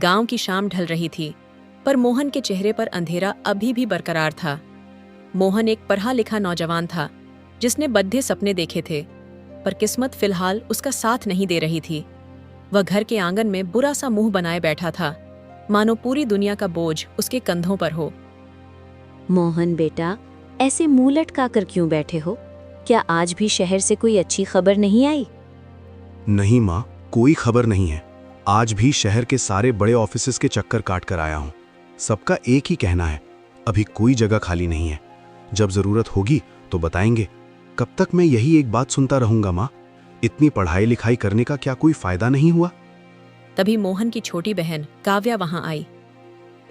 गांव की शाम ढल रही थी, पर मोहन के चेहरे पर अंधेरा अभी भी बरकरार था। मोहन एक पढ़ा लिखा नौजवान था जिसने बद्दे सपने देखे थे, पर किस्मत फिलहाल उसका साथ नहीं दे रही थी। वह घर के आंगन में बुरा सा मुंह बनाए बैठा था, मानो पूरी दुनिया का बोझ उसके कंधों पर हो। मोहन बेटा, ऐसे मुंह लटका कर क्यों बैठे हो? क्या आज भी शहर से कोई अच्छी खबर नहीं आई? नहीं माँ, कोई खबर नहीं है। आज भी शहर के सारे बड़े ऑफिसेस के चक्कर काट कर आया हूँ। सबका एक ही कहना है, अभी कोई जगह खाली नहीं है। जब जरूरत होगी तो बताएंगे। कब तक मैं यही एक बात सुनता रहूंगा माँ? इतनी पढ़ाई लिखाई करने का क्या कोई फायदा नहीं हुआ? तभी मोहन की छोटी बहन काव्या वहां आई।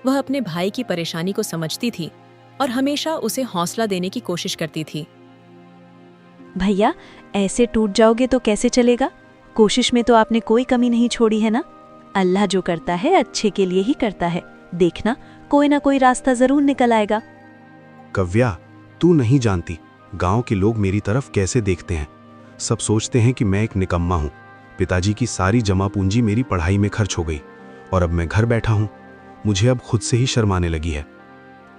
वह अपने भाई की परेशानी को समझती थी और हमेशा उसे हौसला देने की कोशिश करती थी। भैया, ऐसे टूट जाओगे तो कैसे चलेगा? कोशिश में तो आपने कोई कमी नहीं छोड़ी है ना। अल्लाह जो करता है अच्छे के लिए ही करता है। देखना, कोई ना कोई रास्ता जरूर निकल आएगा। कव्या, तू नहीं जानती गांव के लोग मेरी तरफ कैसे देखते हैं। सब सोचते हैं कि मैं एक निकम्मा हूँ। पिताजी की सारी जमा पूंजी मेरी पढ़ाई में खर्च हो गई और अब मैं घर बैठा हूँ। मुझे अब खुद से ही शर्माने लगी है।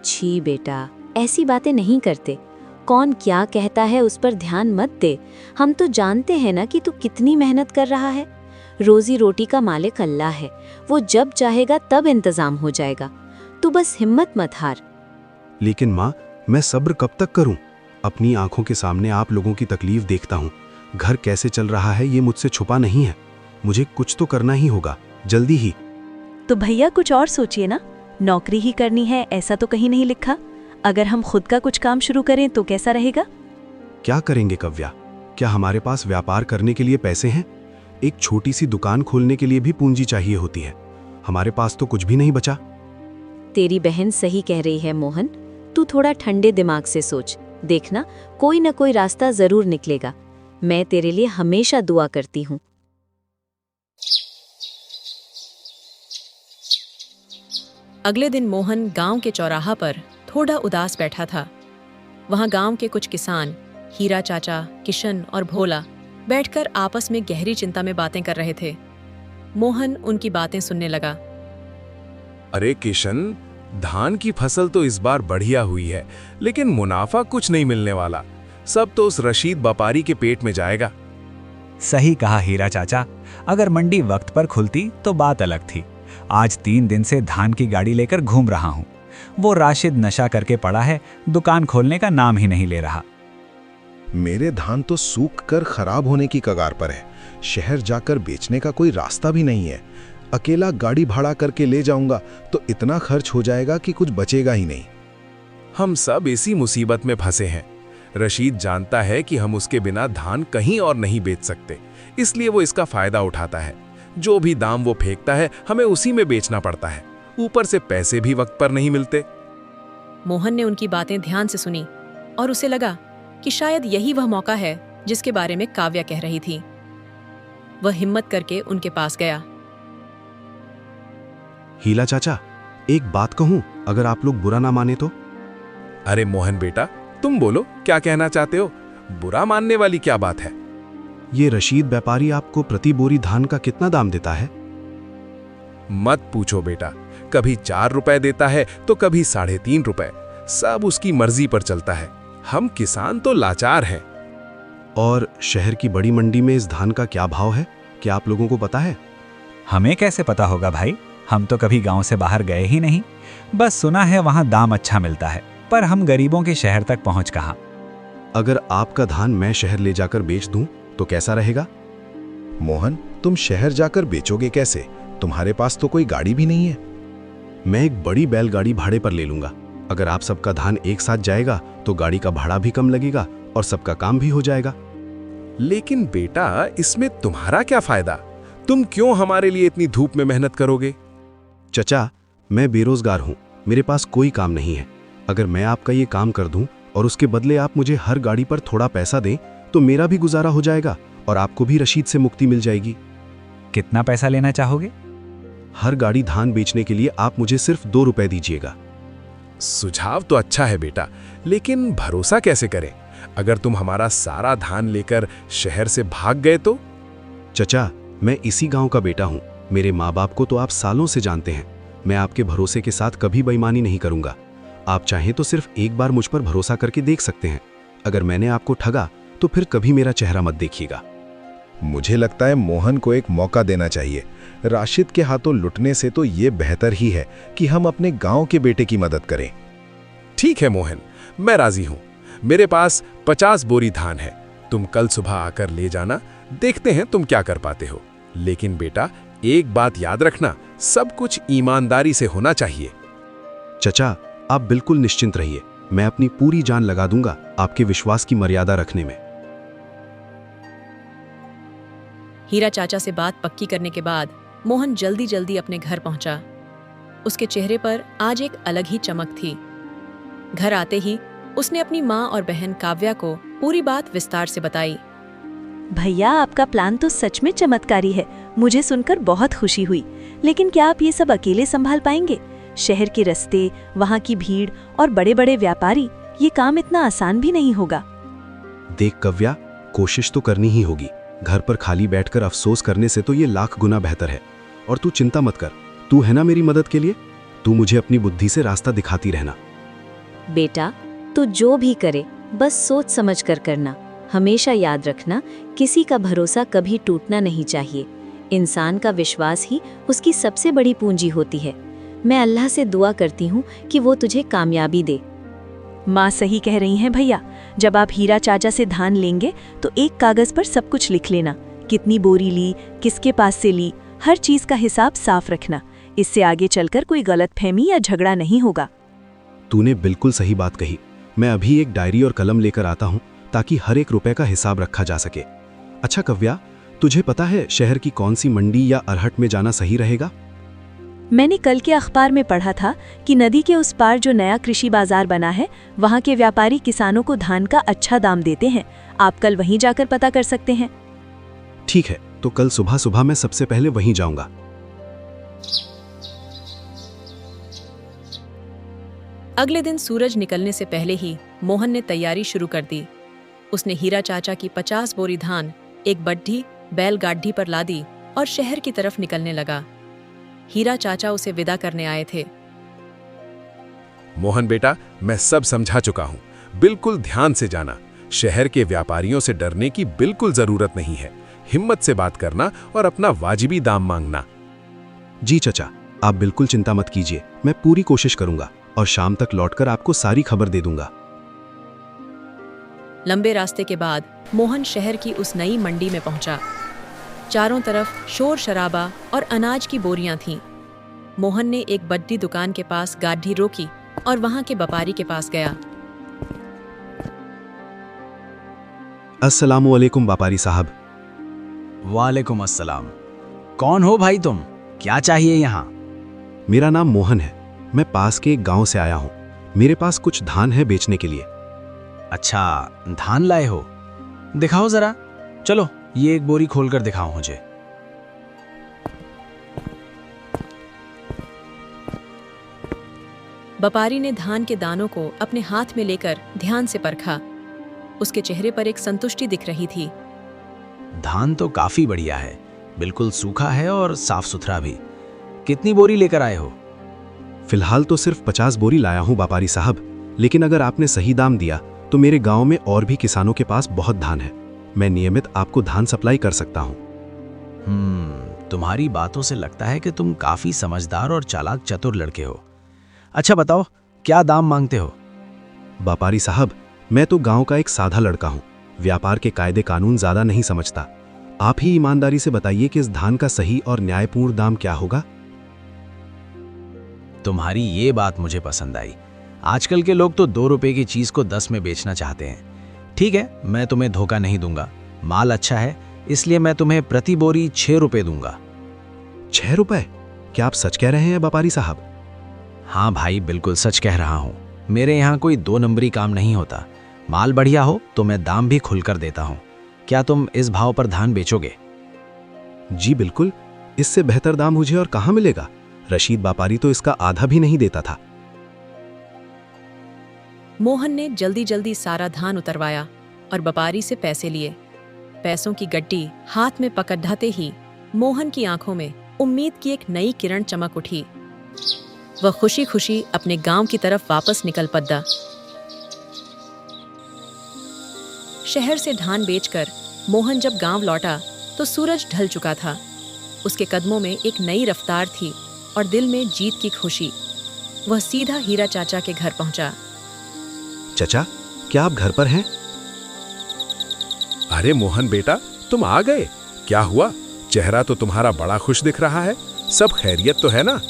छी बेटा, ऐसी बातें नहीं करते। कौन क्या कहता है उस पर ध्यान मत दे। हम तो जानते हैं ना कि तू कितनी मेहनत कर रहा है। रोजी रोटी का मालिक अल्लाह है, वो जब चाहेगा तब इंतजाम हो जाएगा। तू बस हिम्मत मत हार। लेकिन माँ, मैं सब्र कब तक करूं? अपनी आंखों के सामने आप लोगों की तकलीफ देखता हूं। घर कैसे चल रहा है ये मुझसे छुपा नहीं है। मुझे कुछ तो करना ही होगा, जल्दी ही। तो भैया कुछ और सोचिए ना। नौकरी ही करनी है ऐसा तो कहीं नहीं लिखा। अगर हम खुद का कुछ काम शुरू करें तो कैसा रहेगा? क्या करेंगे कव्या? क्या हमारे पास व्यापार करने के लिए पैसे हैं? एक छोटी सी दुकान खोलने के लिए भी पूंजी चाहिए होती है। हमारे पास तो कुछ भी नहीं बचा। तेरी बहन सही कह रही है मोहन। तू थोड़ा ठंडे दिमाग से सोच। देखना, कोई न कोई रास्ता जरूर निकलेगा। मैं तेरे लिए हमेशा दुआ करती हूँ। अगले दिन मोहन गांव के चौराहा पर थोड़ा उदास बैठा था। वहां गांव के कुछ किसान, हीरा चाचा, किशन और भोला बैठकर आपस में गहरी चिंता में बातें कर रहे थे। मोहन उनकी बातें सुनने लगा। अरे किशन, धान की फसल तो इस बार बढ़िया हुई है, लेकिन मुनाफा कुछ नहीं मिलने वाला। सब तो उस रशीद व्यापारी के पेट में जाएगा। सही कहा हीरा चाचा। अगर मंडी वक्त पर खुलती तो बात अलग थी। आज 3 दिन से धान की गाड़ी लेकर घूम रहा हूँ। वो राशिद नशा करके पड़ा है, दुकान खोलने का नाम ही नहीं ले रहा। मेरे धान तो सूख कर खराब होने की कगार पर है। शहर जाकर बेचने का कोई रास्ता भी नहीं है। अकेला गाड़ी भाड़ा करके ले जाऊंगा तो इतना खर्च हो जाएगा कि कुछ बचेगा ही नहीं। हम सब इसी मुसीबत में फंसे हैं। रशीद जानता है कि हम उसके बिना धान कहीं और नहीं बेच सकते, इसलिए वो इसका फायदा उठाता है। जो भी दाम वो फेंकता है हमें उसी में बेचना पड़ता है। ऊपर से पैसे भी वक्त पर नहीं मिलते। मोहन ने उनकी बातें ध्यान से सुनी और उसे लगा कि शायद यही वह मौका है जिसके बारे में काव्या कह रही थी। वह हिम्मत करके उनके पास गया। हीला चाचा, एक बात कहूं, अगर आप लोग बुरा ना माने तो? अरे मोहन बेटा, तुम बोलो, क्या कहना चाहते हो? बुरा मानने वाली क्या बात है? ये रशीद व्यापारी आपको प्रति बोरी धान का कितना दाम देता है? मत पूछो बेटा। कभी 4 रुपए देता है तो कभी 3.5 रुपए। सब उसकी मर्जी पर चलता है। हम किसान तो लाचार हैं। और शहर की बड़ी मंडी में इस धान का क्या भाव है, क्या आप लोगों को पता है? हमें कैसे पता होगा भाई? हम तो कभी गांव से बाहर गए ही नहीं। बस सुना है वहां दाम अच्छा मिलता है, पर हम गरीबों के शहर तक पहुंच कहां। अगर आपका धान मैं शहर ले जाकर बेच दूं तो कैसा रहेगा? मोहन, तुम शहर जाकर बेचोगे कैसे? तुम्हारे पास तो कोई गाड़ी भी नहीं है। मैं एक बड़ी बैलगाड़ी भाड़े पर ले लूंगा। अगर आप सबका धान एक साथ जाएगा तो गाड़ी का भाड़ा भी कम लगेगा और सबका काम भी हो जाएगा। लेकिन बेटा, इसमें तुम्हारा क्या फायदा? तुम क्यों हमारे लिए इतनी धूप में मेहनत करोगे? चचा, मैं बेरोजगार हूं, मेरे पास कोई काम नहीं है। अगर मैं आपका ये काम कर दूं और उसके बदले आप मुझे हर गाड़ी पर थोड़ा पैसा दें तो मेरा भी गुजारा हो जाएगा और आपको भी रशीद से मुक्ति मिल जाएगी। कितना पैसा लेना चाहोगे? हर गाड़ी धान बेचने के लिए आप मुझे सिर्फ 2 रुपए दीजिएगा। सुझाव तो अच्छा है बेटा, लेकिन भरोसा कैसे करें? अगर तुम हमारा सारा धान लेकर शहर से भाग गए तो? चचा, मैं इसी गांव का बेटा हूं। मेरे माँ बाप को तो आप सालों से जानते हैं। मैं आपके भरोसे के साथ कभी बेईमानी नहीं करूंगा। आप चाहें तो सिर्फ एक बार मुझ पर भरोसा करके देख सकते हैं। अगर मैंने आपको ठगा तो फिर कभी मेरा चेहरा मत देखिएगा। मुझे लगता है मोहन को एक मौका देना चाहिए। राशिद के हाथों लुटने से तो ये बेहतर ही है कि हम अपने गांव के बेटे की मदद करें। ठीक है मोहन, मैं राजी हूँ। मेरे पास 50 बोरी धान है। तुम कल सुबह आकर ले जाना, देखते हैं तुम क्या कर पाते हो। लेकिन बेटा, एक बात याद रखना, सब कुछ ईमानदारी से होना चाहिए। चचा, आप बिल्कुल निश्चिंत रहिए। मैं अपनी पूरी जान लगा दूंगा आपके विश्वास की मर्यादा रखने में। हीरा चाचा से बात पक्की करने के बाद मोहन जल्दी जल्दी अपने घर पहुंचा। उसके चेहरे पर आज एक अलग ही चमक थी। घर आते ही उसने अपनी माँ और बहन काव्या को पूरी बात विस्तार से बताई। भैया, आपका प्लान तो सच में चमत्कारी है। मुझे सुनकर बहुत खुशी हुई। लेकिन क्या आप ये सब अकेले संभाल पाएंगे? शहर के रास्ते, वहाँ की भीड़ और बड़े बड़े व्यापारी, ये काम इतना आसान भी नहीं होगा। देख कव्या, कोशिश तो करनी ही होगी। घर पर खाली बैठकर अफसोस करने से तो ये लाख गुना बेहतर है। और तू चिंता मत कर, तू है ना मेरी मदद के लिए। तू मुझे अपनी बुद्धि से रास्ता दिखाती रहना। बेटा, तू जो भी करे बस सोच समझ कर करना। हमेशा याद रखना, किसी का भरोसा कभी टूटना नहीं चाहिए। इंसान का विश्वास ही उसकी सबसे बड़ी पूंजी होती है। मैं अल्लाह से दुआ करती हूँ कि वो तुझे कामयाबी दे। माँ सही कह रही हैं भैया। जब आप हीरा चाचा से धान लेंगे तो एक कागज पर सब कुछ लिख लेना। कितनी बोरी ली, किसके पास से ली, हर चीज का हिसाब साफ रखना। इससे आगे चलकर कोई गलतफहमी या झगड़ा नहीं होगा। तूने बिल्कुल सही बात कही। मैं अभी एक डायरी और कलम लेकर आता हूँ ताकि हर एक रुपए का हिसाब रखा जा सके। अच्छा कव्या, तुझे पता है शहर की कौन सी मंडी या अरहट में जाना सही रहेगा? मैंने कल के अखबार में पढ़ा था कि नदी के उस पार जो नया कृषि बाजार बना है, वहाँ के व्यापारी किसानों को धान का अच्छा दाम देते हैं। आप कल वहीं जाकर पता कर सकते हैं। ठीक है, तो कल सुबह सुबह मैं सबसे पहले वहीं जाऊंगा। अगले दिन सूरज निकलने से पहले ही मोहन ने तैयारी शुरू कर दी। उसने हीरा चाचा की 50 बोरी धान एक बड्ढी बैलगाड़ी पर लादी और शहर की तरफ निकलने लगा। हीरा चाचा उसे विदा करने आए थे। मोहन बेटा, मैं सब समझा चुका हूँ। बिल्कुल ध्यान से जाना। शहर के व्यापारियों से डरने की बिल्कुल जरूरत नहीं है। हिम्मत से बात करना और अपना वाजिबी दाम मांगना। जी चचा, आप बिल्कुल चिंता मत कीजिए। मैं पूरी कोशिश करूंगा और शाम तक लौटकर आपको सारी खबर दे दूंगा। लंबे रास्ते के बाद मोहन शहर की उस नई मंडी में पहुंचा। चारों तरफ शोर शराबा और अनाज की बोरियां थीं। मोहन ने एक बड्डी दुकान के पास गाड़ी रोकी और वहां के व्यापारी के पास गया। अस्सलामु अलैकुम व्यापारी साहब। वालेकुम अस्सलाम। कौन हो भाई तुम? क्या चाहिए यहाँ? मेरा नाम मोहन है। मैं पास के एक गांव से आया हूँ। मेरे पास कुछ धान है बेचने के लिए। अच्छा, धान लाए हो? दिखाओ जरा। चलो, ये एक बोरी खोलकर दिखाओ मुझे। व्यापारी ने धान के दानों को अपने हाथ में लेकर ध्यान से परखा। उसके चेहरे पर एक संतुष्टि दिख रही थी। धान तो काफी बढ़िया है, बिल्कुल सूखा है और साफ सुथरा भी। कितनी बोरी लेकर आए हो? फिलहाल तो सिर्फ 50 बोरी लाया हूँ व्यापारी साहब, लेकिन अगर आपने सही दाम दिया तो मेरे गांव में और भी किसानों के पास बहुत धान है। मैं नियमित आपको धान सप्लाई कर सकता हूँ। तुम्हारी बातों से लगता है कि तुम काफी समझदार और चालाक चतुर लड़के हो। अच्छा बताओ, क्या दाम मांगते हो? व्यापारी साहब, मैं तो गांव का एक साधा लड़का हूँ। व्यापार के कायदे कानून ज्यादा नहीं समझता। आप ही ईमानदारी से बताइए कि इस धान का सही और न्यायपूर्ण दाम क्या होगा। तुम्हारी ये बात मुझे पसंद आई। आजकल के लोग तो 2 रुपए की चीज को 10 में बेचना चाहते हैं। ठीक है, मैं तुम्हें धोखा नहीं दूंगा। माल अच्छा है, इसलिए मैं तुम्हें प्रति बोरी 6 रुपए दूंगा। 6 रुपए? क्या आप सच कह रहे हैं व्यापारी साहब? हाँ भाई, बिल्कुल सच कह रहा हूँ। मेरे यहाँ कोई 2 नंबरी काम नहीं होता। माल बढ़िया हो तो मैं दाम भी खुलकर देता हूँ। क्या तुम इस भाव पर धान बेचोगे? जी बिल्कुल, इससे बेहतर दाम मुझे और कहाँ मिलेगा। रशीद व्यापारी तो इसका आधा भी नहीं देता था। मोहन ने जल्दी जल्दी सारा धान उतरवाया और व्यापारी से पैसे लिए। पैसों की गड्डी हाथ में पकड़ाते ही मोहन की आंखों में उम्मीद की एक नई किरण चमक उठी। वह खुशी खुशी अपने गांव की तरफ वापस निकल पड़ा। शहर से धान बेचकर मोहन जब गांव लौटा तो सूरज ढल चुका था। उसके कदमों में एक नई रफ्तार थी और दिल में जीत की खुशी। वह सीधा हीरा चाचा के घर पहुंचा। चचा, क्या आप घर पर हैं? अरे मोहन बेटा, तुम आ गए। क्या हुआ? चेहरा तो तुम्हारा बड़ा खुश दिख रहा है। सब खैरियत तो है ना?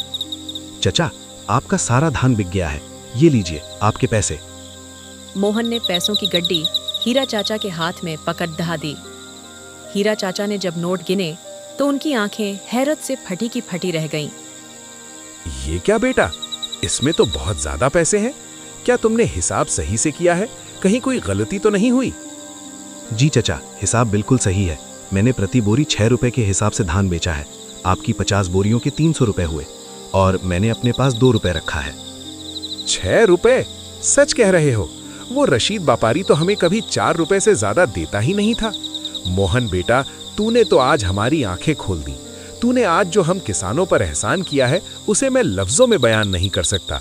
चचा, आपका सारा धान बिक गया है। ये लीजिए आपके पैसे। मोहन ने पैसों की गड्डी हीरा चाचा के हाथ में पकड़ दहा दी। हीरा चाचा ने जब नोट गिने तो उनकी आंखें हैरत से फटी की फटी रह गईं। ये क्या बेटा, इसमें तो बहुत ज्यादा पैसे हैं। क्या तुमने हिसाब सही से किया है? कहीं कोई गलती तो नहीं हुई? जी चचा, हिसाब बिल्कुल सही है। मैंने प्रति बोरी 6 रुपए के हिसाब से धान बेचा है। आपकी 50 बोरियों के 300 रुपए हुए और मैंने अपने पास 2 रुपए रखा है। 6 रुपए? सच कह रहे हो? वो रशीद व्यापारी तो हमें कभी 4 रुपए से ज्यादा देता ही नहीं था। मोहन बेटा, तूने तो आज हमारी आंखें खोल दी। तूने आज जो हम किसानों पर एहसान किया है उसे मैं लफ्जों में बयान नहीं कर सकता।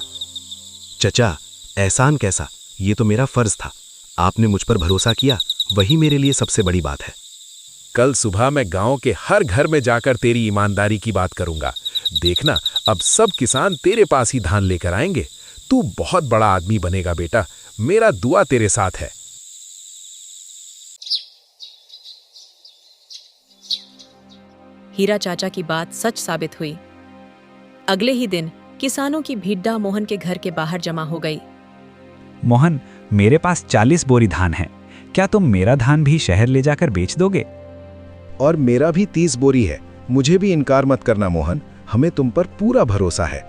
चचा, एहसान कैसा, ये तो मेरा फर्ज था। आपने मुझ पर भरोसा किया, वही मेरे लिए सबसे बड़ी बात है। कल सुबह मैं गांव के हर घर में जाकर तेरी ईमानदारी की बात करूंगा। देखना, अब सब किसान तेरे पास ही धान लेकर आएंगे। तू बहुत बड़ा आदमी बनेगा बेटा। मेरा दुआ तेरे साथ है। हीरा चाचा की बात सच साबित हुई। अगले ही दिन किसानों की भीड़ मोहन के घर के बाहर जमा हो गई। मोहन, मेरे पास 40 बोरी धान है। क्या तुम मेरा धान भी शहर ले जाकर बेच दोगे? और मेरा भी 30 बोरी है। मुझे भी इनकार मत करना मोहन, हमें तुम पर पूरा भरोसा है।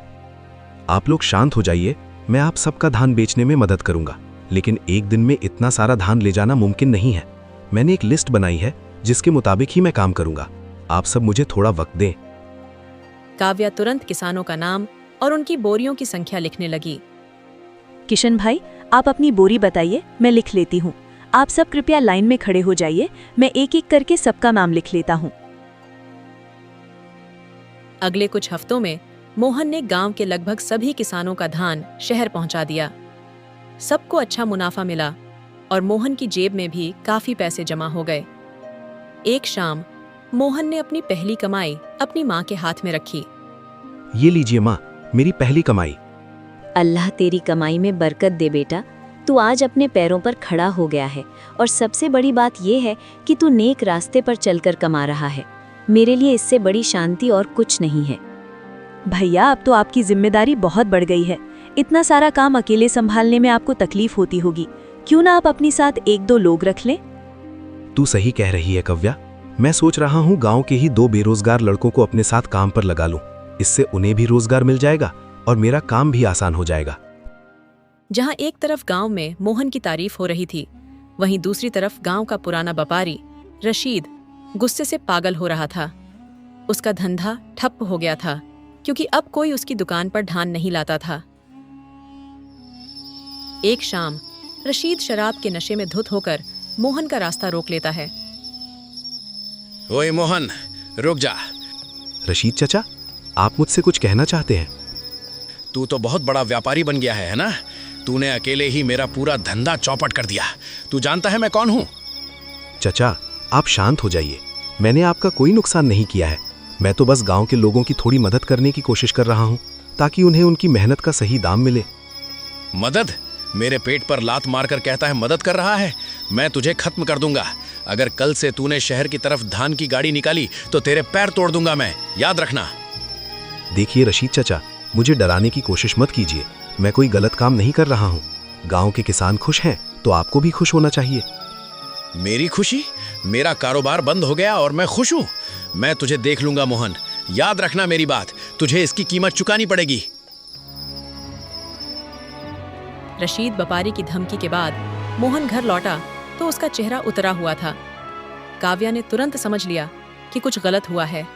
आप लोग शांत हो जाइए, मैं आप सबका धान बेचने में मदद करूंगा, लेकिन एक दिन में इतना सारा धान ले जाना मुमकिन नहीं है। मैंने एक लिस्ट बनाई है जिसके मुताबिक ही मैं काम करूंगा। आप सब मुझे थोड़ा वक्त दें। काव्या तुरंत किसानों का नाम और उनकी बोरियों की संख्या लिखने लगी। किशन भाई, आप अपनी बोरी बताइए, मैं लिख लेती हूँ। आप सब कृपया लाइन में खड़े हो जाइए, मैं एक एक करके सबका नाम लिख लेता हूँ। अगले कुछ हफ्तों में मोहन ने गांव के लगभग सभी किसानों का धान शहर पहुंचा दिया। सबको अच्छा मुनाफा मिला और मोहन की जेब में भी काफी पैसे जमा हो गए। एक शाम मोहन ने अपनी पहली कमाई अपनी माँ के हाथ में रखी। ये लीजिए माँ, मेरी पहली कमाई। अल्लाह तेरी कमाई में बरकत दे बेटा। तू आज अपने पैरों पर खड़ा हो गया है और सबसे बड़ी बात यह है कि तू नेक रास्ते पर चलकर कमा रहा है। मेरे लिए इससे बड़ी शांति और कुछ नहीं है। भैया, अब तो आपकी जिम्मेदारी बहुत बढ़ गई है। इतना सारा काम अकेले संभालने में आपको तकलीफ होती होगी। क्यों ना आप अपनी साथ 1-2 लोग रख लें? तू सही कह रही है कव्या। मैं सोच रहा हूँ गांव के ही 2 बेरोजगार लड़कों को अपने साथ काम पर लगा लूं। इससे उन्हें भी रोजगार मिल जाएगा और मेरा काम भी आसान हो जाएगा। जहां एक तरफ गांव में मोहन की तारीफ हो रही थी, वहीं दूसरी तरफ गांव का पुराना व्यापारी रशीद गुस्से से पागल हो रहा था। उसका धंधा ठप हो गया था क्योंकि अब कोई उसकी दुकान पर धान नहीं लाता था। एक शाम रशीद शराब के नशे में धुत होकर मोहन का रास्ता रोक लेता है। ओए मोहन, रुक जा। रशीद चचा, आप मुझसे कुछ कहना चाहते हैं? तू तो बहुत बड़ा व्यापारी बन गया है ना? तूने अकेले ही मेरा पूरा धंधा चौपट कर दिया। तू जानता है मैं कौन हूँ? चचा, आप शांत हो जाइए। मैंने आपका कोई नुकसान नहीं किया है। मैं तो बस गांव के लोगों की थोड़ी मदद करने की कोशिश कर रहा हूँ ताकि उन्हें उनकी मेहनत का सही दाम मिले। मदद? मेरे पेट पर लात मारकर कहता है मदद कर रहा है? मैं तुझे खत्म कर दूंगा। अगर कल से तूने शहर की तरफ धान की गाड़ी निकाली तो तेरे पैर तोड़ दूंगा मैं, याद रखना। देखिए रशीद चचा, मुझे डराने की कोशिश मत कीजिए। मैं कोई गलत काम नहीं कर रहा हूँ। गांव के किसान खुश हैं तो आपको भी खुश होना चाहिए। मेरी खुशी? मेरा कारोबार बंद हो गया और मैं खुश हूँ? मैं तुझे देख लूंगा मोहन, याद रखना मेरी बात। तुझे इसकी कीमत चुकानी पड़ेगी। रशीद व्यापारी की धमकी के बाद मोहन घर लौटा तो उसका चेहरा उतरा हुआ था। काव्या ने तुरंत समझ लिया कि कुछ गलत हुआ है।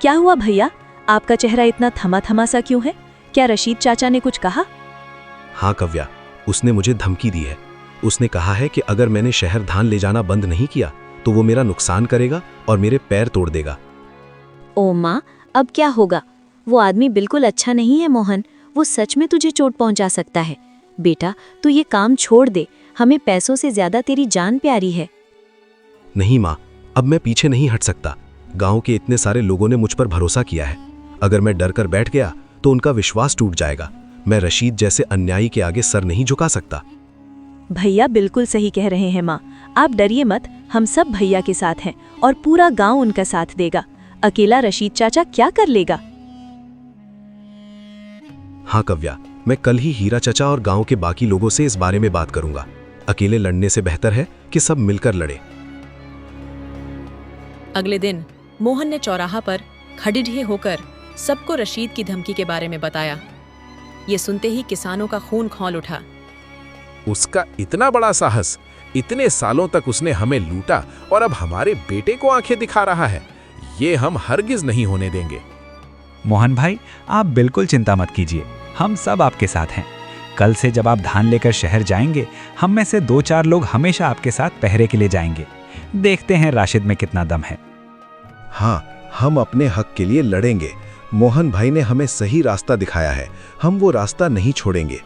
क्या हुआ भैया, आपका चेहरा इतना थमा थमा सा क्यों है? क्या रशीद चाचा ने कुछ कहा? हाँ कव्या, उसने मुझे धमकी दी है। उसने कहा है कि अगर मैंने शहर धान ले जाना बंद नहीं किया तो वो मेरा नुकसान करेगा और मेरे पैर तोड़ देगा। ओ माँ, अब क्या होगा? वो आदमी बिल्कुल अच्छा नहीं है मोहन, वो सच में तुझे चोट पहुंचा सकता है। बेटा तू ये काम छोड़ दे, हमें पैसों से ज्यादा तेरी जान प्यारी है। नहीं माँ, अब मैं पीछे नहीं हट सकता। गांव के इतने सारे लोगों ने मुझ पर भरोसा किया है। अगर मैं डर कर बैठ गया तो उनका विश्वास टूट जाएगा। मैं रशीद जैसे अन्यायी के आगे सर नहीं झुका सकता। भैया बिल्कुल सही कह रहे हैं माँ, आप डरिए मत, हम सब भैया के साथ हैं और पूरा गांव उनका साथ देगा। अकेला रशीद चाचा क्या कर लेगा? हाँ कव्या, मैं कल ही हीरा चचा और गांव के बाकी लोगों से इस बारे में बात करूंगा। अकेले लड़ने से बेहतर है कि सब मिलकर लड़े। अगले दिन मोहन ने चौराहा पर खड़िढे होकर सबको रशीद की धमकी के बारे में बताया। ये सुनते ही किसानों का खून खौल उठा। उसका इतना बड़ा साहस, इतने सालों तक उसने हमें लूटा और अब हमारे बेटे को आंखें दिखा रहा है। ये हम हरगिज नहीं होने देंगे। मोहन भाई, आप बिल्कुल चिंता मत कीजिए, हम सब आपके साथ हैं। कल से जब आप धान लेकर शहर जाएंगे, हम में से 2-4 लोग हमेशा आपके साथ पहरे के लिए जाएंगे। देखते हैं राशिद में कितना दम है। हाँ, हम अपने हक के लिए लड़ेंगे। मोहन भाई ने हमें सही रास्ता दिखाया है, हम वो रास्ता नहीं छोड़ेंगे।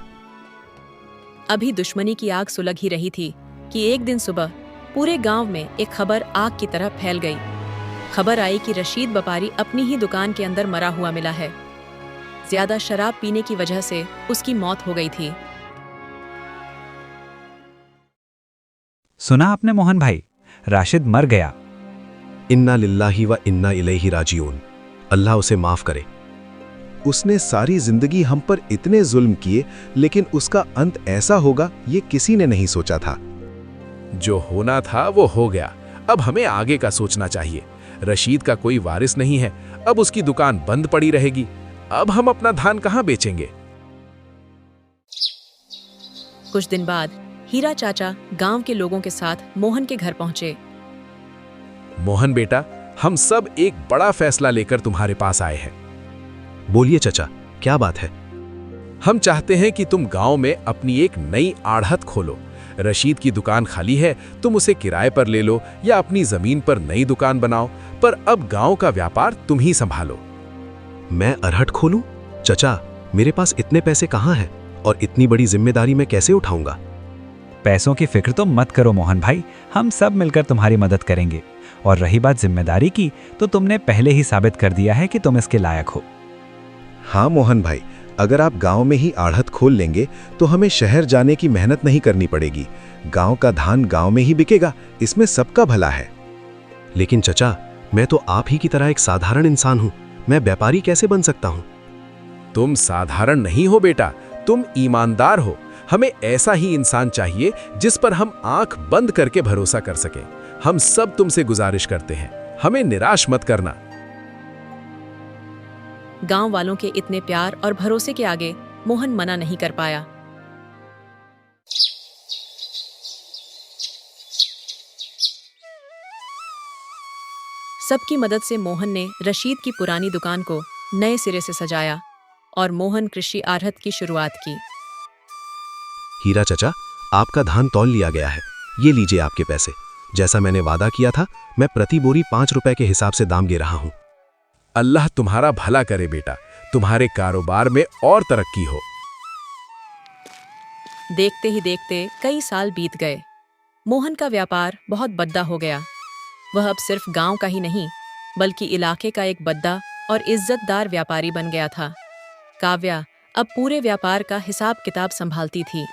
अभी दुश्मनी की आग सुलग ही रही थी कि एक दिन सुबह पूरे गांव में एक खबर आग की तरह फैल गई। खबर आई कि रशीद व्यापारी अपनी ही दुकान के अंदर मरा हुआ मिला है। ज्यादा शराब पीने की वजह से उसकी मौत हो गई थी। सुना आपने मोहन भाई, राशिद मर गया। इन्ना लिल्लाही व इन्ना इलैहि राजिऊन। अल्लाह उसे माफ करे। उसने सारी जिंदगी हम पर इतने जुल्म किए, लेकिन उसका अंत ऐसा होगा ये किसी ने नहीं सोचा था। जो होना था वो हो गया, अब हमें आगे का सोचना चाहिए। रशीद का कोई वारिस नहीं है, अब उसकी दुकान बंद पड़ी रहेगी। अब हम अपना धान कहाँ बेचेंगे? कुछ दिन बाद हीरा चाचा गांव के लोगों के साथ मोहन के घर पहुंचे। मोहन बेटा, हम सब एक बड़ा फैसला लेकर तुम्हारे पास आए हैं। बोलिए चचा, क्या बात है? हम चाहते हैं कि तुम गांव में अपनी एक नई आढ़त खोलो। रशीद की दुकान खाली है, तुम उसे किराए पर ले लो या अपनी जमीन पर नई दुकान बनाओ, पर अब गांव का व्यापार तुम ही संभालो। मैं अरहट खोलूं? चचा, मेरे पास इतने पैसे कहाँ हैं और इतनी बड़ी जिम्मेदारी मैं कैसे उठाऊंगा? पैसों की फिक्र तो मत करो मोहन भाई, हम सब मिलकर तुम्हारी मदद करेंगे। और रही बात जिम्मेदारी की, तो तुमने पहले ही साबित कर दिया है कि तुम इसके लायक हो। हाँ मोहन भाई, अगर आप गांव में ही आढ़त खोल लेंगे तो हमें शहर जाने की मेहनत नहीं करनी पड़ेगी। गांव का धान गांव में ही बिकेगा, इसमें सबका भला है। लेकिन चचा, मैं तो आप ही की तरह एक साधारण इंसान हूं, मैं व्यापारी कैसे बन सकता हूं? तुम साधारण नहीं हो बेटा, तुम ईमानदार हो। हमें ऐसा ही इंसान चाहिए जिस पर हम आंख बंद करके भरोसा कर सकें। हम सब तुमसे गुजारिश करते हैं, हमें निराश मत करना। गांव वालों के इतने प्यार और भरोसे के आगे मोहन मना नहीं कर पाया। सबकी मदद से मोहन ने रशीद की पुरानी दुकान को नए सिरे से सजाया और मोहन कृषि आढ़त की शुरुआत की। हीरा चचा, आपका धान तौल लिया गया है, ये लीजिए आपके पैसे। जैसा मैंने वादा किया था, मैं प्रति बोरी 5 रुपए के हिसाब से दाम दे रहा हूं। अल्लाह तुम्हारा भला करे बेटा, तुम्हारे कारोबार में और तरक्की हो। देखते ही देखते कई साल बीत गए। मोहन का व्यापार बहुत बद्दा हो गया। वह अब सिर्फ गांव का ही नहीं, बल्कि इलाके का एक बद्दा और इज्जतदार व्यापारी बन गया था। काव्या अब पूरे व्यापार का हिसाब किताब संभालती थी।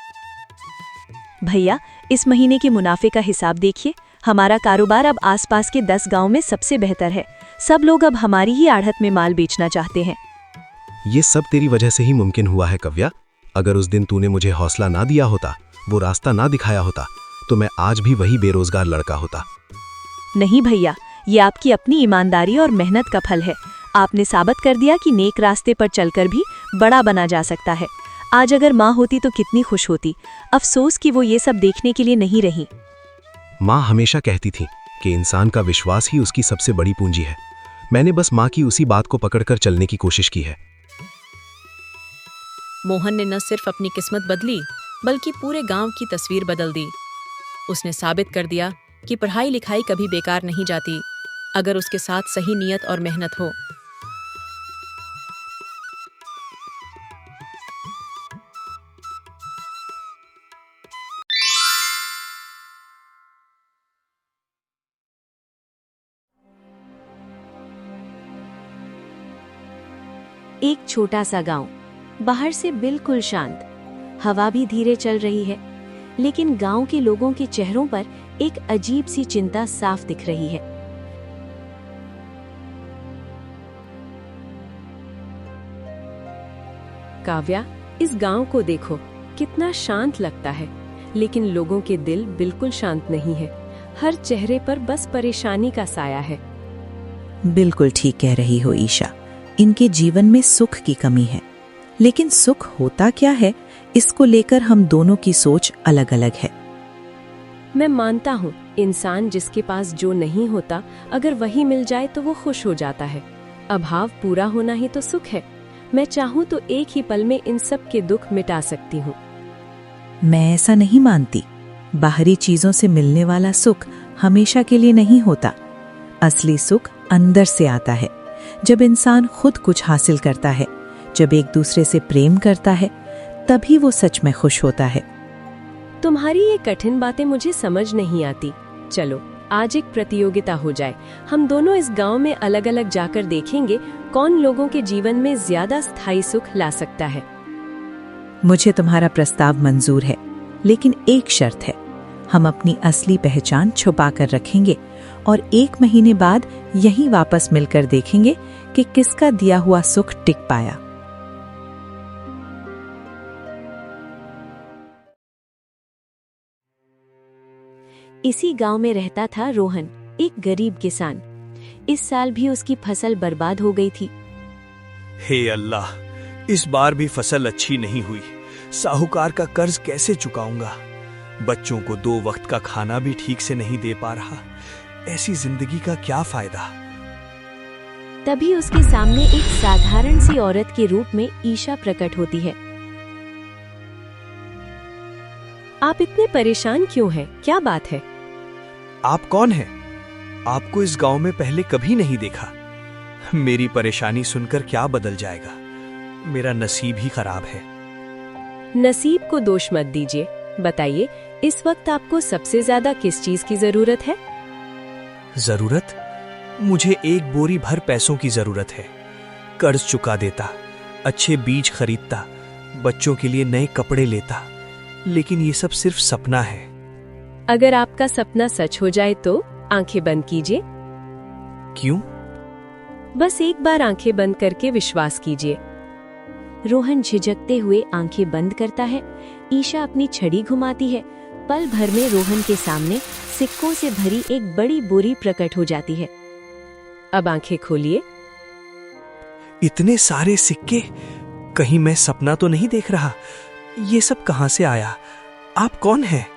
भैया, इस महीने के मुनाफे का हिसाब देखिए। हमारा कारोबार अब आसपास के 10 गांव में सबसे बेहतर है। सब लोग अब हमारी ही आढ़त में माल बेचना चाहते हैं। ये सब तेरी वजह से ही मुमकिन हुआ है कव्या। अगर उस दिन तूने मुझे हौसला ना दिया होता, वो रास्ता ना दिखाया होता, तो मैं आज भी वही बेरोजगार लड़का होता। नहीं भैया, ये आपकी अपनी ईमानदारी और मेहनत का फल है। आपने साबित कर दिया कि नेक रास्ते पर चलकर भी बड़ा बना जा सकता है। आज अगर माँ होती तो कितनी खुश होती। अफसोस कि वो ये सब देखने के लिए नहीं रही। माँ हमेशा कहती थी कि इंसान का विश्वास ही उसकी सबसे बड़ी पूंजी है। मैंने बस माँ की उसी बात को पकड़कर चलने की कोशिश की है। मोहन ने न सिर्फ अपनी किस्मत बदली, बल्कि पूरे गांव की तस्वीर बदल दी। उसने साबित कर दिया कि पढ़ाई लिखाई कभी बेकार नहीं जाती, अगर उसके साथ सही नीयत और मेहनत हो। एक छोटा सा गांव, बाहर से बिल्कुल शांत, हवा भी धीरे चल रही है, लेकिन गांव के लोगों के चेहरों पर एक अजीब सी चिंता साफ दिख रही है। काव्या, इस गांव को देखो, कितना शांत लगता है, लेकिन लोगों के दिल बिल्कुल शांत नहीं है। हर चेहरे पर बस परेशानी का साया है। बिल्कुल ठीक कह रही हो ईशा, इनके जीवन में सुख की कमी है। लेकिन सुख होता क्या है, इसको लेकर हम दोनों की सोच अलग अलग है। मैं मानता हूँ, इंसान जिसके पास जो नहीं होता, अगर वही मिल जाए तो वो खुश हो जाता है। अभाव पूरा होना ही तो सुख है। मैं चाहूँ तो एक ही पल में इन सब के दुख मिटा सकती हूँ। मैं ऐसा नहीं मानती। बाहरी चीजों से मिलने वाला सुख हमेशा के लिए नहीं होता। असली सुख अंदर से आता है, जब इंसान खुद कुछ हासिल करता है, जब एक दूसरे से प्रेम करता है, तभी वो सच में खुश होता है। तुम्हारी ये कठिन बातें मुझे समझ नहीं आती। चलो, आज एक प्रतियोगिता हो जाए। हम दोनों इस गांव में अलग अलग जाकर देखेंगे कौन लोगों के जीवन में ज्यादा स्थायी सुख ला सकता है। मुझे तुम्हारा प्रस्ताव मंजूर है, लेकिन एक शर्त है। हम अपनी असली पहचान छुपा कर रखेंगे और 1 महीने बाद यहीं वापस मिलकर देखेंगे कि किसका दिया हुआ सुख टिक पाया। इसी गांव में रहता था रोहन, एक गरीब किसान। इस साल भी उसकी फसल बर्बाद हो गई थी। हे अल्लाह, इस बार भी फसल अच्छी नहीं हुई। साहूकार का कर्ज कैसे चुकाऊंगा? बच्चों को 2 वक्त का खाना भी ठीक से नहीं दे पा रहा। ऐसी जिंदगी का क्या फायदा? तभी उसके सामने एक साधारण सी औरत के रूप में ईशा प्रकट होती है। आप इतने परेशान क्यों हैं? क्या बात है? आप कौन हैं? आपको इस गांव में पहले कभी नहीं देखा। मेरी परेशानी सुनकर क्या बदल जाएगा? मेरा नसीब ही खराब है। नसीब को दोष मत दीजिए। बताइए, इस वक्त आपको सबसे ज्यादा किस चीज की जरूरत है? जरूरत? मुझे 1 बोरी भर पैसों की जरूरत है। कर्ज चुका देता, अच्छे बीज खरीदता, बच्चों के लिए नए कपड़े लेता, लेकिन ये सब सिर्फ सपना है। अगर आपका सपना सच हो जाए तो आंखें बंद कीजिए। क्यों? बस एक बार आंखें बंद करके विश्वास कीजिए। रोहन झिझकते हुए आंखें बंद करता है। ईशा अपनी छड़ी घुमाती है। पल भर में रोहन के सामने सिक्कों से भरी एक बड़ी बोरी प्रकट हो जाती है। अब आंखें खोलिए। इतने सारे सिक्के, कहीं मैं सपना तो नहीं देख रहा? ये सब कहां से आया? आप कौन हैं?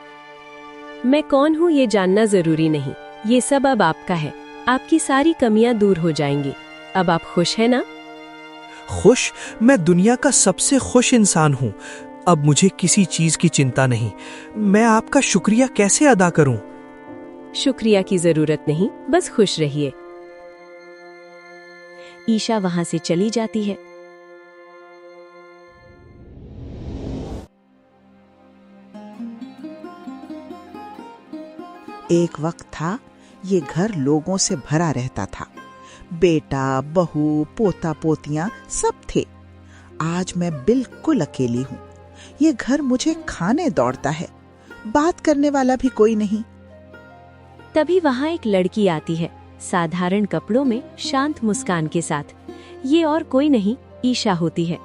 मैं कौन हूँ ये जानना जरूरी नहीं। ये सब अब आपका है। आपकी सारी कमियां दूर हो जाएंगी। अब आप खुश हैं ना? खुश? मैं दुनिया का सबसे खुश इंसान हूँ। अब मुझे किसी चीज की चिंता नहीं। मैं आपका शुक्रिया कैसे अदा करूं? शुक्रिया की जरूरत नहीं, बस खुश रहिए। ईशा वहां से चली जाती है। एक वक्त था, ये घर लोगों से भरा रहता था। बेटा, बहू, पोता पोतियां सब थे। आज मैं बिल्कुल अकेली हूँ। ये घर मुझे खाने दौड़ता है। बात करने वाला भी कोई नहीं। तभी वहां एक लड़की आती है, साधारण कपड़ों में, शांत मुस्कान के साथ। ये और कोई नहीं, ईशा होती है।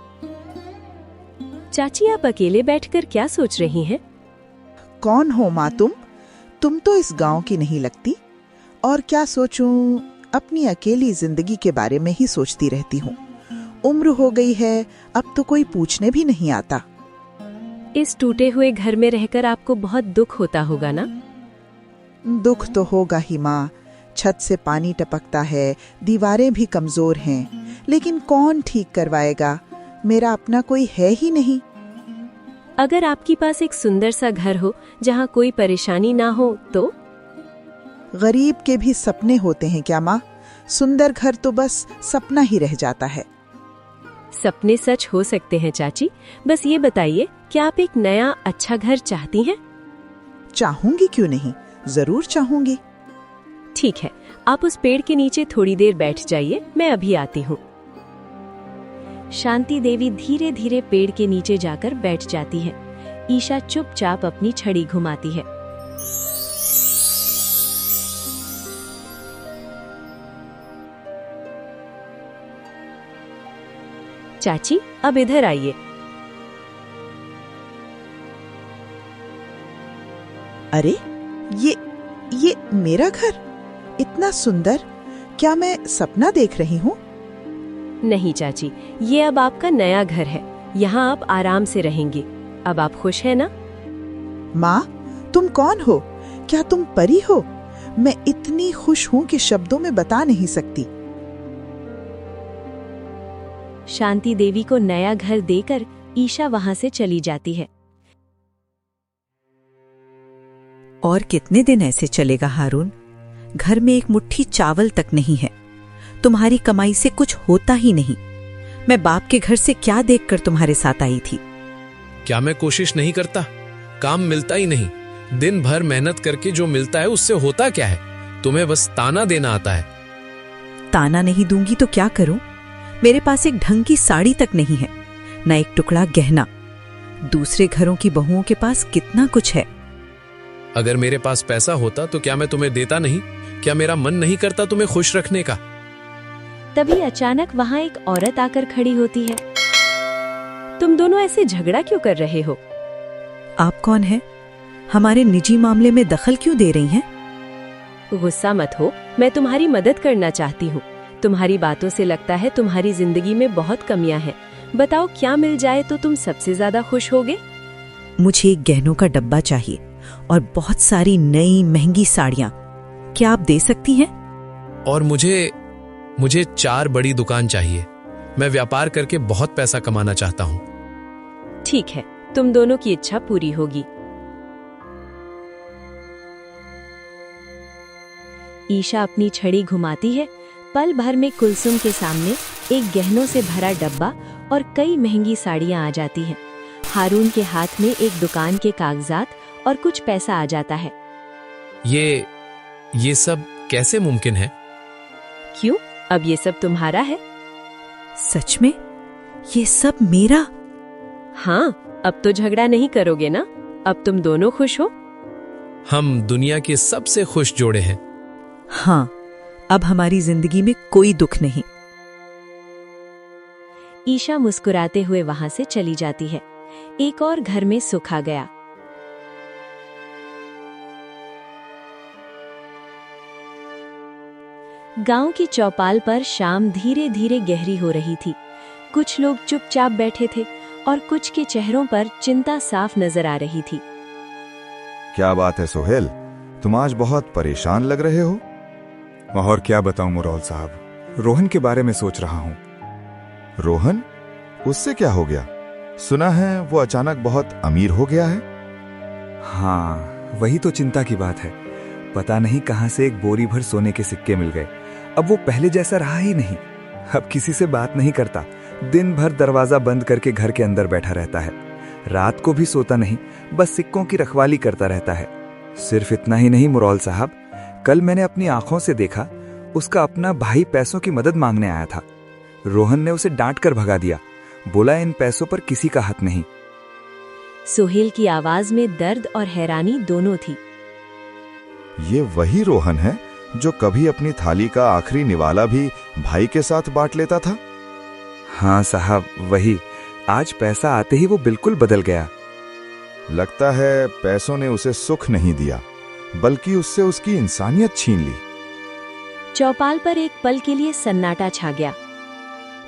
चाची, आप अकेले बैठकर क्या सोच रही हैं? कौन हो माँ तुम तो इस गांव की नहीं लगती। और क्या सोचूं, अपनी अकेली जिंदगी के बारे में ही सोचती रहती हूँ। उम्र हो गई है, अब तो कोई पूछने भी नहीं आता। इस टूटे हुए घर में रहकर आपको बहुत दुख होता होगा ना? दुख तो होगा ही माँ। छत से पानी टपकता है, दीवारें भी कमजोर हैं, लेकिन कौन ठीक करवाएगा? मेरा अपना कोई है ही नहीं। अगर आपके पास एक सुंदर सा घर हो जहाँ कोई परेशानी ना हो तो? गरीब के भी सपने होते हैं क्या माँ? सुंदर घर तो बस सपना ही रह जाता है। सपने सच हो सकते हैं चाची। बस ये बताइए, क्या आप एक नया अच्छा घर चाहती हैं? चाहूंगी, क्यों नहीं, जरूर चाहूंगी। ठीक है, आप उस पेड़ के नीचे थोड़ी देर बैठ जाइए, मैं अभी आती हूँ। शांति देवी धीरे धीरे पेड़ के नीचे जाकर बैठ जाती है। ईशा चुपचाप अपनी छड़ी घुमाती है। चाची, अब इधर आइए। अरे ये मेरा घर, इतना सुंदर, क्या मैं सपना देख रही हूँ? नहीं चाची, ये अब आपका नया घर है। यहाँ आप आराम से रहेंगी। अब आप खुश हैं ना? माँ, तुम कौन हो? क्या तुम परी हो? मैं इतनी खुश हूँ कि शब्दों में बता नहीं सकती। शांति देवी को नया घर देकर ईशा वहां से चली जाती है। और कितने दिन ऐसे चलेगा हारून? घर में एक मुट्ठी चावल तक नहीं है। तुम्हारी कमाई से कुछ होता ही नहीं। मैं बाप के घर से क्या देखकर तुम्हारे साथ आई थी? क्या मैं कोशिश नहीं करता? काम मिलता ही नहीं। दिन भर मेहनत करके जो मिलता है उससे होता क्या है? तुम्हें बस ताना देना आता है। ताना नहीं दूंगी तो क्या करूं? मेरे पास एक ढंग की साड़ी तक नहीं है, न एक टुकड़ा गहना। दूसरे घरों की बहुओं के पास कितना कुछ है। अगर मेरे पास पैसा होता तो क्या मैं तुम्हें देता नहीं? क्या मेरा मन नहीं करता तुम्हें खुश रखने का? तभी अचानक वहां एक औरत आकर खड़ी होती है। तुम दोनों ऐसे झगड़ा क्यों कर रहे हो? आप कौन हैं? हमारे निजी मामले में दखल क्यों दे रही हैं? गुस्सा मत हो, मैं तुम्हारी मदद करना चाहती हूँ। तुम्हारी बातों से लगता है तुम्हारी जिंदगी में बहुत कमियां हैं। बताओ, क्या मिल जाए तो तुम सबसे ज्यादा खुश होगे? मुझे एक गहनों का डब्बा चाहिए और बहुत सारी नई महंगी साड़ियां। क्या आप दे सकती हैं? और मुझे 4 बड़ी दुकान चाहिए। मैं व्यापार करके बहुत पैसा कमाना चाहता हूँ। ठीक है, तुम दोनों की इच्छा पूरी होगी। ईशा अपनी छड़ी घुमाती है। पल भर में कुलसुम के सामने एक गहनों से भरा डब्बा और कई महंगी साड़ियां आ जाती हैं। हारून के हाथ में एक दुकान के कागजात और कुछ पैसा आ जाता है। ये सब कैसे मुमकिन है? क्यों? अब ये सब तुम्हारा है। सच में? ये सब मेरा? हाँ, अब तो झगड़ा नहीं करोगे ना? अब तुम दोनों खुश हो। हम दुनिया के सबसे खुश जोड़े हैं। हाँ, अब हमारी जिंदगी में कोई दुख नहीं। ईशा मुस्कुराते हुए वहां से चली जाती है। एक और घर में सुख आ गया। गांव की चौपाल पर शाम धीरे धीरे गहरी हो रही थी। कुछ लोग चुपचाप बैठे थे और कुछ के चेहरों पर चिंता साफ नजर आ रही थी। क्या बात है सोहेल, तुम आज बहुत परेशान लग रहे हो। और क्या बताऊं मुरौल साहब, रोहन के बारे में सोच रहा हूं। रोहन? उससे क्या हो गया? सुना है वो अचानक बहुत अमीर हो गया है। हाँ, वही तो चिंता की बात है। पता नहीं कहां से एक बोरी भर सोने के सिक्के मिल गए। अब वो पहले जैसा रहा ही नहीं। अब किसी से बात नहीं करता। दिन भर दरवाजा बंद करके घर के अंदर बैठा रहता है। रात को भी सोता नहीं, बस सिक्कों की रखवाली करता रहता है। सिर्फ इतना ही नहीं मुरौल साहब, कल मैंने अपनी आंखों से देखा, उसका अपना भाई पैसों की मदद मांगने आया था। रोहन ने उसे डांट कर भगा दिया। बोला इन पैसों पर किसी का हक नहीं। सोहेल की आवाज में दर्द और हैरानी दोनों थी। ये वही रोहन है जो कभी अपनी थाली का आखिरी निवाला भी भाई के साथ बांट लेता था। हाँ साहब, वही। आज पैसा आते ही वो बिल्कुल बदल गया। लगता है पैसों ने उसे सुख नहीं दिया, बल्कि उससे उसकी इंसानियत छीन ली। चौपाल पर एक पल के लिए सन्नाटा छा गया।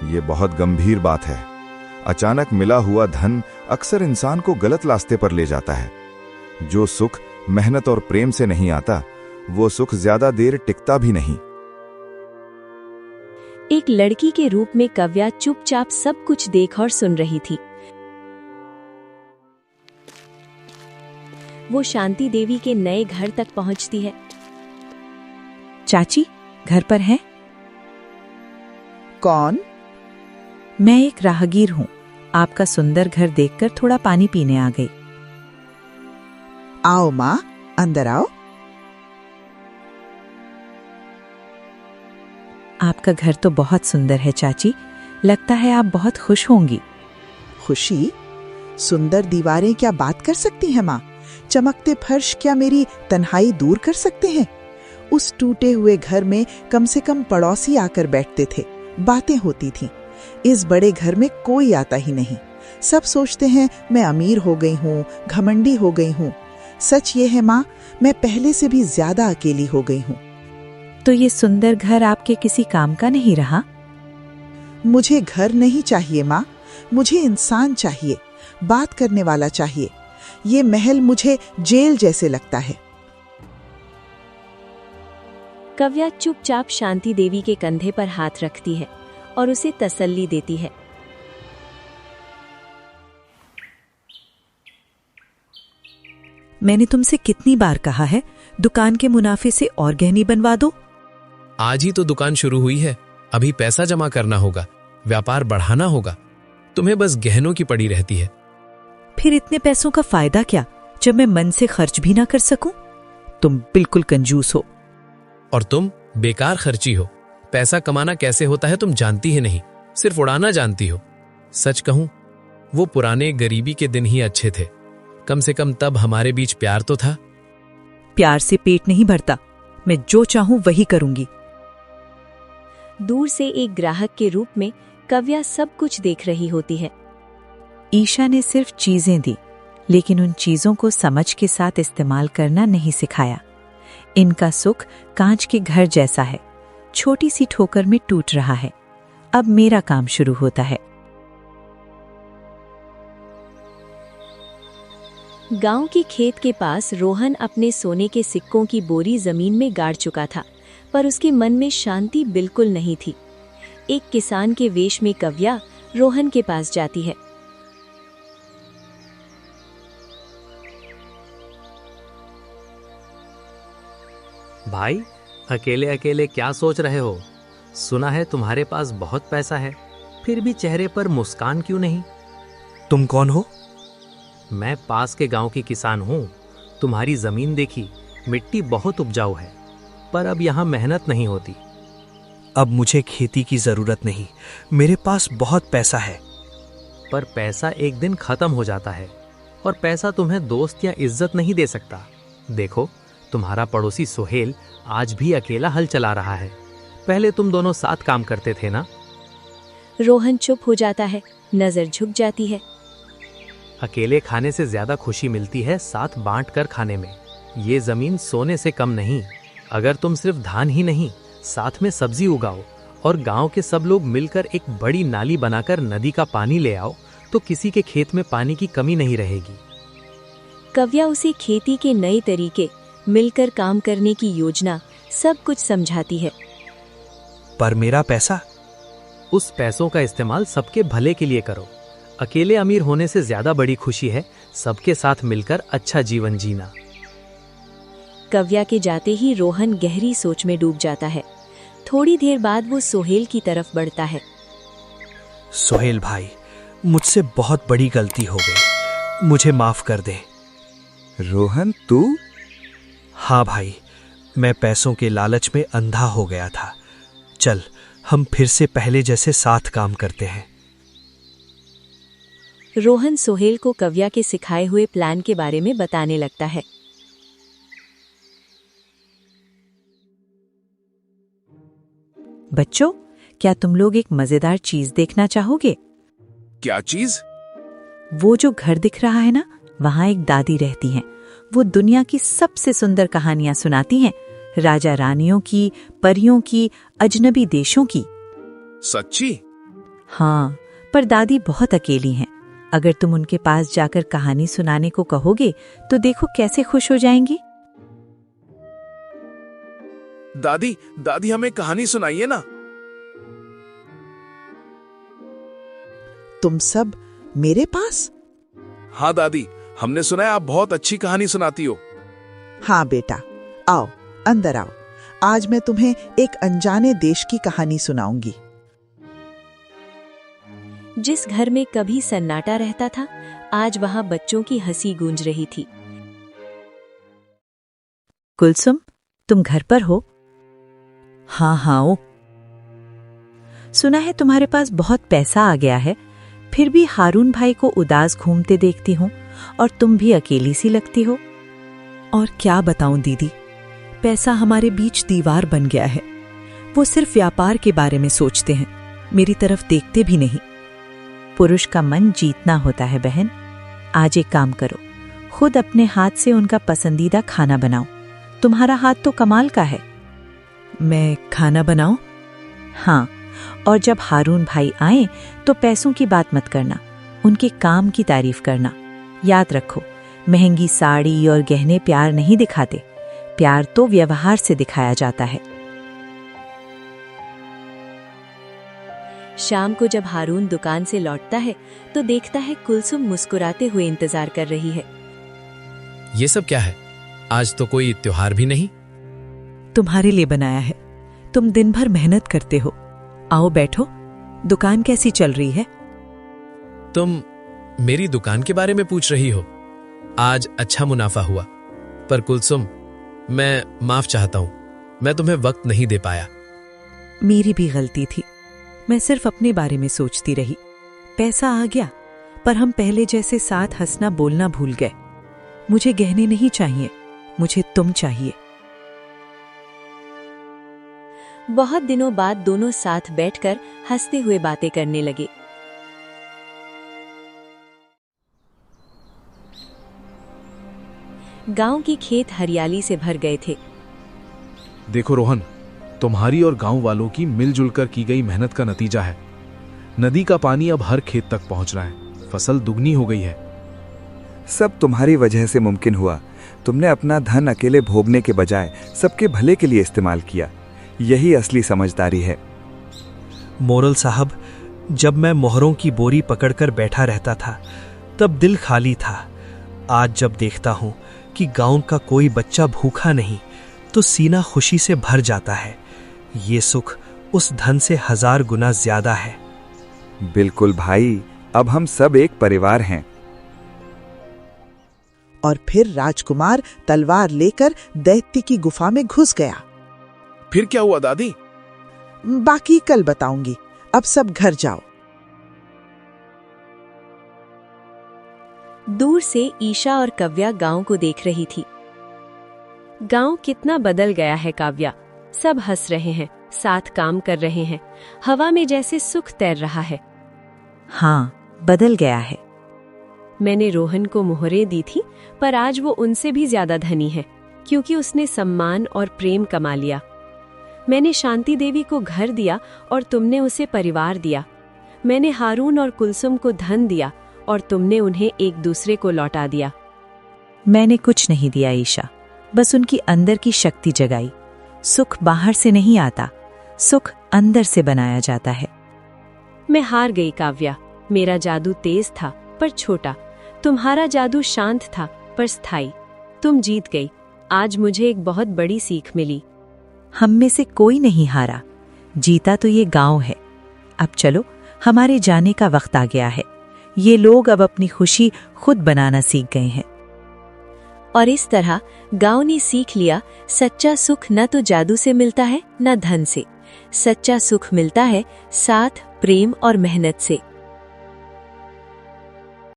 ये बहुत गंभीर बात है। अचानक मिला हुआ धन अक्सर इंसान को गलत रास्ते पर ले जाता है। जो सुख मेहनत और प्रेम से नहीं आता, वो सुख ज्यादा देर टिकता भी नहीं। एक लड़की के रूप में कव्या चुपचाप सब कुछ देख और सुन रही थी। वो शांति देवी के नए घर तक पहुंचती है। चाची, घर पर हैं? कौन? मैं एक राहगीर हूँ। आपका सुंदर घर देखकर थोड़ा पानी पीने आ गई। आओ माँ, अंदर आओ। आपका घर तो बहुत सुंदर है चाची, लगता है आप बहुत खुश होंगी। खुशी? सुंदर दीवारें क्या बात कर सकती हैं माँ? चमकते फर्श क्या मेरी तन्हाई दूर कर सकते हैं? उस टूटे हुए घर में कम से कम पड़ोसी आकर बैठते थे, बातें होती थीं। इस बड़े घर में कोई आता ही नहीं। सब सोचते हैं मैं अमीर हो गई हूँ, घमंडी हो गई हूँ। सच ये है माँ, मैं पहले से भी ज्यादा अकेली हो गई हूँ। तो ये सुंदर घर आपके किसी काम का नहीं रहा? मुझे घर नहीं चाहिए माँ, मुझे इंसान चाहिए, बात करने वाला चाहिए। ये महल मुझे जेल जैसे लगता है। कव्या चुपचाप शांति देवी के कंधे पर हाथ रखती है और उसे तसल्ली देती है। मैंने तुमसे कितनी बार कहा है, दुकान के मुनाफे से और गहनी बनवा दो। आज ही तो दुकान शुरू हुई है, अभी पैसा जमा करना होगा, व्यापार बढ़ाना होगा। तुम्हें बस गहनों की पड़ी रहती है। फिर इतने पैसों का फायदा क्या जब मैं मन से खर्च भी ना कर सकूं? तुम बिल्कुल कंजूस हो। और तुम बेकार खर्ची हो। पैसा कमाना कैसे होता है तुम जानती ही नहीं, सिर्फ उड़ाना जानती हो। सच कहूं, वो पुराने गरीबी के दिन ही अच्छे थे। कम से कम तब हमारे बीच प्यार तो था। प्यार से पेट नहीं भरता, मैं जो चाहूं वही करूंगी। दूर से एक ग्राहक के रूप में कव्या सब कुछ देख रही होती है। ईशा ने सिर्फ चीजें दी, लेकिन उन चीजों को समझ के साथ इस्तेमाल करना नहीं सिखाया। इनका सुख कांच के घर जैसा है, छोटी सी ठोकर में टूट रहा है। अब मेरा काम शुरू होता है। गांव के खेत के पास रोहन अपने सोने के सिक्कों की बोरी जमीन में गाड़ चुका था, पर उसके मन में शांति बिल्कुल नहीं थी। एक किसान के वेश में कव्या रोहन के पास जाती है। भाई, अकेले अकेले क्या सोच रहे हो? सुना है तुम्हारे पास बहुत पैसा है, फिर भी चेहरे पर मुस्कान क्यों नहीं? तुम कौन हो? मैं पास के गांव की किसान हूँ। तुम्हारी जमीन देखी, मिट्टी बहुत उपजाऊ है, पर अब यहाँ मेहनत नहीं होती। अब मुझे खेती की जरूरत नहीं, मेरे पास बहुत पैसा है। पर पैसा एक दिन खत्म हो जाता है, और पैसा तुम्हें दोस्त या इज्जत नहीं दे सकता। देखो, तुम्हारा पड़ोसी सोहेल आज भी अकेला हल चला रहा है। पहले तुम दोनों साथ काम करते थे ना? रोहन चुप हो जाता है, नजर झुक जाती है। अकेले खाने से ज्यादा खुशी मिलती है साथ बांट कर खाने में। ये जमीन सोने से कम नहीं। अगर तुम सिर्फ धान ही नहीं, साथ में सब्जी उगाओ और गांव के सब लोग मिलकर एक बड़ी नाली बनाकर नदी का पानी ले आओ, तो किसी के खेत में पानी की कमी नहीं रहेगी। कव्या उसे खेती के नए तरीके, मिलकर काम करने की योजना, सब कुछ समझाती है। पर मेरा पैसा? उस पैसों का इस्तेमाल सबके भले के लिए करो। अकेले अमीर होने से ज्यादा बड़ी खुशी है सबके साथ मिलकर अच्छा जीवन जीना। कव्या के जाते ही रोहन गहरी सोच में डूब जाता है। थोड़ी देर बाद वो सोहेल की तरफ बढ़ता है। सोहेल भाई, मुझसे बहुत बड़ी गलती हो गई, मुझे माफ कर दे। रोहन, तू? हाँ भाई, मैं पैसों के लालच में अंधा हो गया था। चल, हम फिर से पहले जैसे साथ काम करते हैं। रोहन सोहेल को कव्या के सिखाए हुए प्लान के बारे में बताने लगता है। बच्चों, क्या तुम लोग एक मजेदार चीज देखना चाहोगे? क्या चीज? वो जो घर दिख रहा है ना, वहाँ एक दादी रहती हैं। वो दुनिया की सबसे सुंदर कहानियां सुनाती हैं, राजा रानियों की, परियों की, अजनबी देशों की। सच्ची? हाँ, पर दादी बहुत अकेली हैं। अगर तुम उनके पास जाकर कहानी सुनाने को कहोगे तो देखो कैसे खुश हो जाएंगी। दादी, दादी हमें कहानी सुनाइए ना। तुम सब मेरे पास? हाँ दादी, हमने सुना है आप बहुत अच्छी कहानी सुनाती हो। हाँ बेटा, आओ अंदर आओ। आज मैं तुम्हें एक अनजाने देश की कहानी सुनाऊंगी। जिस घर में कभी सन्नाटा रहता था, आज वहां बच्चों की हंसी गूंज रही थी। कुलसुम, तुम घर पर हो? हाँ हाँ ओ। सुना है तुम्हारे पास बहुत पैसा आ गया है, फिर भी हारून भाई को उदास घूमते देखती हूँ और तुम भी अकेली सी लगती हो। और क्या बताऊं दीदी, पैसा हमारे बीच दीवार बन गया है। वो सिर्फ व्यापार के बारे में सोचते हैं, मेरी तरफ देखते भी नहीं। पुरुष का मन जीतना होता है बहन। आज एक काम करो, खुद अपने हाथ से उनका पसंदीदा खाना बनाओ। तुम्हारा हाथ तो कमाल का है। मैं खाना बनाऊं? हाँ, और जब हारून भाई आए तो पैसों की बात मत करना, उनके काम की तारीफ करना। याद रखो, महंगी साड़ी और गहने प्यार नहीं दिखाते, प्यार तो व्यवहार से दिखाया जाता है। शाम को जब हारून दुकान से लौटता है तो देखता है कुलसुम मुस्कुराते हुए इंतजार कर रही है। ये सब क्या है? आज तो कोई त्योहार भी नहीं। तुम्हारे लिए बनाया है, तुम दिन भर मेहनत करते हो। आओ बैठो। दुकान कैसी चल रही है? तुम मेरी दुकान के बारे में पूछ रही हो? आज अच्छा मुनाफा हुआ, पर कुलसुम मैं माफ चाहता हूं, मैं तुम्हें वक्त नहीं दे पाया। मेरी भी गलती थी, मैं सिर्फ अपने बारे में सोचती रही। पैसा आ गया, पर हम पहले जैसे साथ हंसना बोलना भूल गए। मुझे गहने नहीं चाहिए, मुझे तुम चाहिए। बहुत दिनों बाद दोनों साथ बैठकर हंसते हुए बातें करने लगे। गांव की खेत हरियाली से भर गए थे। देखो रोहन, तुम्हारी और गांव वालों की मिलजुल कर की गई मेहनत का नतीजा है। नदी का पानी अब हर खेत तक पहुंच रहा है, फसल दुगनी हो गई है। सब तुम्हारी वजह से मुमकिन हुआ। तुमने अपना धन अकेले भोगने के बजाय सबके भले के लिए इस्तेमाल किया। यही असली समझदारी है। मोरल साहब, जब मैं मोहरों की बोरी पकड़कर बैठा रहता था तब दिल खाली था। आज जब देखता हूँ कि गांव का कोई बच्चा भूखा नहीं तो सीना खुशी से भर जाता है। ये सुख उस धन से 1000 गुना ज्यादा है। बिल्कुल भाई, अब हम सब एक परिवार हैं। और फिर राजकुमार तलवार लेकर दैत्य की गुफा में घुस गया। फिर क्या हुआ दादी? बाकी कल बताऊंगी, अब सब घर जाओ। दूर से ईशा और काव्या गांव को देख रही थी। गांव कितना बदल गया है काव्या। सब हंस रहे हैं, साथ काम कर रहे हैं, हवा में जैसे सुख तैर रहा है। हाँ, बदल गया है। मैंने रोहन को मोहरें दी थी, पर आज वो उनसे भी ज्यादा धनी है, क्योंकि उसने सम्मान और प्रेम कमा लिया। मैंने शांति देवी को घर दिया और तुमने उसे परिवार दिया। मैंने हारून और कुलसुम को धन दिया और तुमने उन्हें एक दूसरे को लौटा दिया। मैंने कुछ नहीं दिया ईशा, बस उनकी अंदर की शक्ति जगाई। सुख बाहर से नहीं आता, सुख अंदर से बनाया जाता है। मैं हार गई काव्या। मेरा जादू तेज था पर छोटा, तुम्हारा जादू शांत था पर स्थायी। तुम जीत गई। आज मुझे एक बहुत बड़ी सीख मिली। हम में से कोई नहीं हारा, जीता तो ये गांव है। अब चलो, हमारे जाने का वक्त आ गया है। ये लोग अब अपनी खुशी खुद बनाना सीख गए हैं। और इस तरह गांव ने सीख लिया, सच्चा सुख न तो जादू से मिलता है न धन से। सच्चा सुख मिलता है साथ, प्रेम और मेहनत से।